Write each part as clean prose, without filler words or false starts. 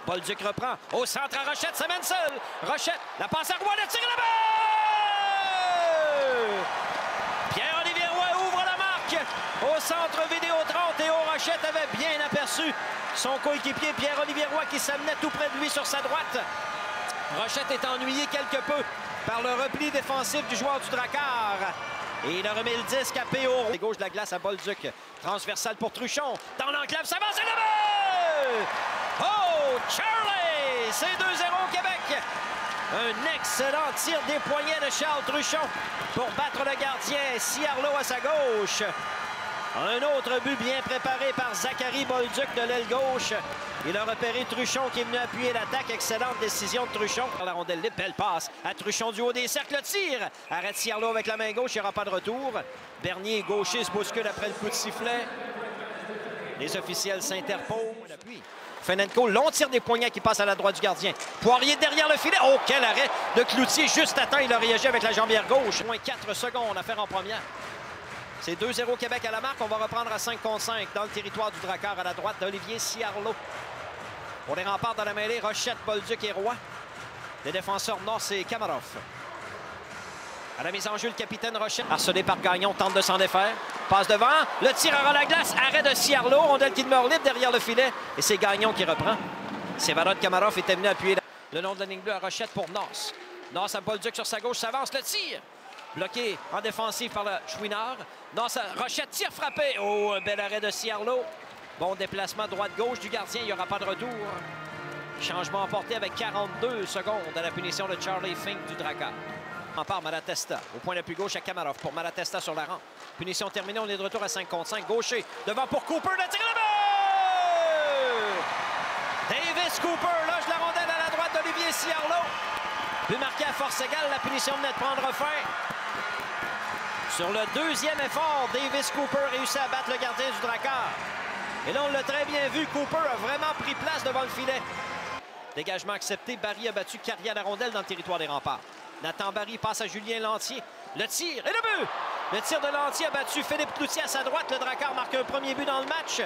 Bolduc reprend. Au centre à Rochette, ça mène seul. Rochette, la passe à Roy, le tir là-bas! Pierre-Olivier Roy ouvre la marque. Au centre Vidéotron, Théo Rochette avait bien aperçu son coéquipier Pierre-Olivier Roy qui s'amenait tout près de lui sur sa droite. Rochette est ennuyé quelque peu par le repli défensif du joueur du Drakkar. Et il a remis le disque à P.O. Gauche de la glace à Bolduc. Transversal pour Truchon. Dans l'enclave, ça avance et le but! Oh, Charlie! C'est 2-0 Québec. Un excellent tir des poignets de Charles Truchon pour battre le gardien Ciarleau à sa gauche. Un autre but bien préparé par Zachary Bolduc de l'aile gauche. Il a repéré Truchon qui est venu appuyer l'attaque. Excellente décision de Truchon. La rondelle libre, belle passe à Truchon du haut des cercles. Tire. Arrête Ciarleau avec la main gauche. Il n'y aura pas de retour. Bernier, gaucher, se bouscule après le coup de sifflet. Les officiels s'interposent. Fenenco, long tir des poignets qui passe à la droite du gardien. Poirier derrière le filet. Oh, quel arrêt de Cloutier juste à temps. Il a réagi avec la jambière gauche. Moins 4 secondes à faire en première. C'est 2-0 Québec à la marque. On va reprendre à 5 contre 5 dans le territoire du Drakkar à la droite d'Olivier Ciarleau. Pour les remparts dans la mêlée, Rochette, Bolduc et Roy. Les défenseurs Norse et Kamarov. À la mise en jeu, le capitaine Rochette. Harcelé par Gagnon, tente de s'en défaire. Passe devant, le tireur à la glace, arrêt de Ciarleau. Rondelle qui demeure libre derrière le filet. Et c'est Gagnon qui reprend. Sévarod Kamarov était venu appuyer le long de la ligne bleue à Rochette pour Norse. Norse à Bolduc sur sa gauche, s'avance, le tir. Bloqué en défensive par le Chouinard. Norse, Rochette, tire frappé. Oh, un bel arrêt de Ciarleau. Bon déplacement droite-gauche du gardien, il n'y aura pas de retour. Changement emporté avec 42 secondes à la punition de Charlie Fink du Drakkar. En part Malatesta, au point le plus gauche à Kamarov pour Malatesta sur la rampe. Punition terminée, on est de retour à 5 contre 5. Gaucher, devant pour Cooper, le tir là-bas! Davis Cooper loge la rondelle à la droite d'Olivier Ciarleau. But marqué à force égale, la punition venait de prendre fin. Sur le deuxième effort, Davis Cooper réussit à battre le gardien du Drakkar. Et là, on l'a très bien vu, Cooper a vraiment pris place devant le filet. Dégagement accepté, Barry a battu Carrière la rondelle dans le territoire des remparts. Nathan Barry passe à Julien Lantier. Le tir et le but! Le tir de Lantier a battu Philippe Cloutier à sa droite. Le Drakkar marque un premier but dans le match.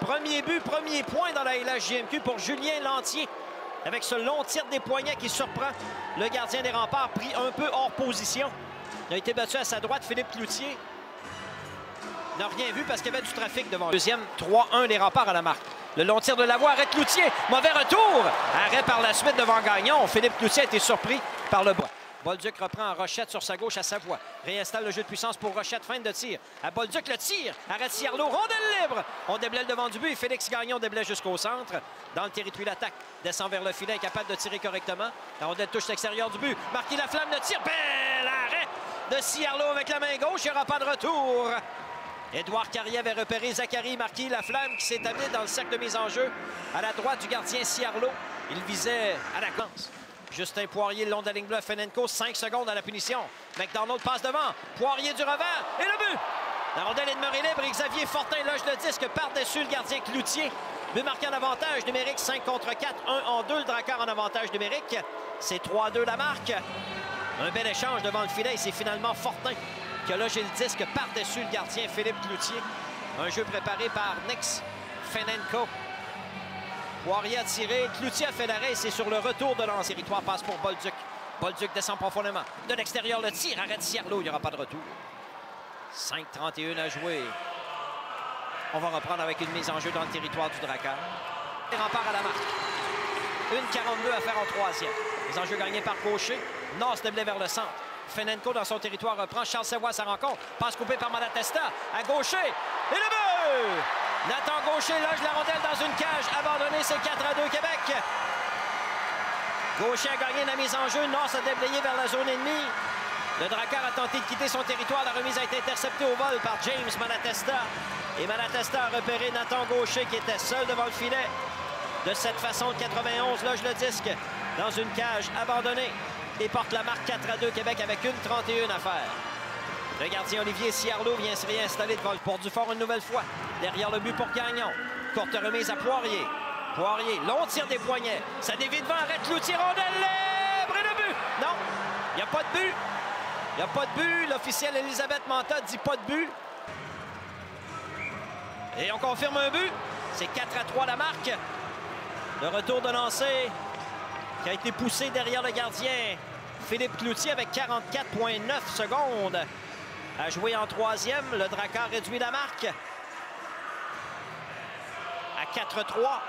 Premier but, premier point dans la LHJMQ pour Julien Lantier. Avec ce long tir des poignets qui surprend le gardien des remparts, pris un peu hors position. Il a été battu à sa droite, Philippe Cloutier. Il n'a rien vu parce qu'il y avait du trafic devant. Deuxième, 3-1 les remparts à la marque. Le long tir de Lavoie, arrête Cloutier. Mauvais retour. Arrêt par la suite devant Gagnon. Philippe Cloutier a été surpris par le bras. Bolduc reprend Rochette sur sa gauche à Savoie. Réinstalle le jeu de puissance pour Rochette. Fin de tir. À Bolduc, le tir. Arrête Ciarleau. Rondelle libre. On déblaye devant du but et Félix Gagnon déblaye jusqu'au centre. Dans le territoire, l'attaque. Descend vers le filet, incapable de tirer correctement. La rondelle touche l'extérieur du but. Marquis Laflamme, le tir. Bel arrêt de Ciarleau avec la main gauche. Il n'y aura pas de retour. Édouard Carrier avait repéré Zachary Marquis Laflamme qui s'établit dans le cercle de mise en jeu à la droite du gardien Ciarleau. Il visait à la clance. Justin Poirier, le long de la ligne bleue, Fenenco, 5 secondes à la punition. McDonald passe devant. Poirier du revers et le but! La rondelle est demeurée libre et Xavier Fortin loge le disque par-dessus le gardien Cloutier. But marqué en avantage numérique, 5 contre 4, 1 en 2. Le Drakkar en avantage numérique. C'est 3-2 la marque. Un bel échange devant le filet et c'est finalement Fortin qui a logé le disque par-dessus le gardien Philippe Cloutier. Un jeu préparé par Nix Fenenco. Poirier a tiré, Cloutier a fait l'arrêt et c'est sur le retour de l'ancien territoire. Passe pour Bolduc. Bolduc descend profondément. De l'extérieur, le tir, arrête Ciarleau, il n'y aura pas de retour. 5:31 à jouer. On va reprendre avec une mise en jeu dans le territoire du Drakkar. Les remparts à la marque. 1:42 à faire en troisième. Les enjeux gagnés par Gaucher. Norse déblaye vers le centre. Fenenco dans son territoire reprend. Charles Savoie à sa rencontre. Passe coupée par Malatesta. À Gaucher. Et le but! Nathan Gaucher loge la rondelle dans une cage. Abandonné, c'est 4-2 Québec. Gaucher a gagné la mise en jeu. Norse a déblayé vers la zone ennemie. Le Drakkar a tenté de quitter son territoire. La remise a été interceptée au vol par James Malatesta. Et Malatesta a repéré Nathan Gaucher qui était seul devant le filet. De cette façon, le 91 loge le disque dans une cage abandonnée. Et porte la marque 4-2 Québec avec 1:31 à faire. Le gardien Olivier Ciarleau vient se réinstaller devant le port du fort une nouvelle fois. Derrière le but pour Gagnon. Courte remise à Poirier. Poirier, long tir des poignets. Ça dévie devant, arrête Cloutier, rondelle libre et le but! Non, il n'y a pas de but. Il n'y a pas de but. L'officielle Elisabeth Manta dit pas de but. Et on confirme un but. C'est 4-3 la marque. Le retour de lancer qui a été poussé derrière le gardien. Philippe Cloutier avec 44,9 secondes à jouer en troisième. Le Drakkar réduit la marque à 4-3.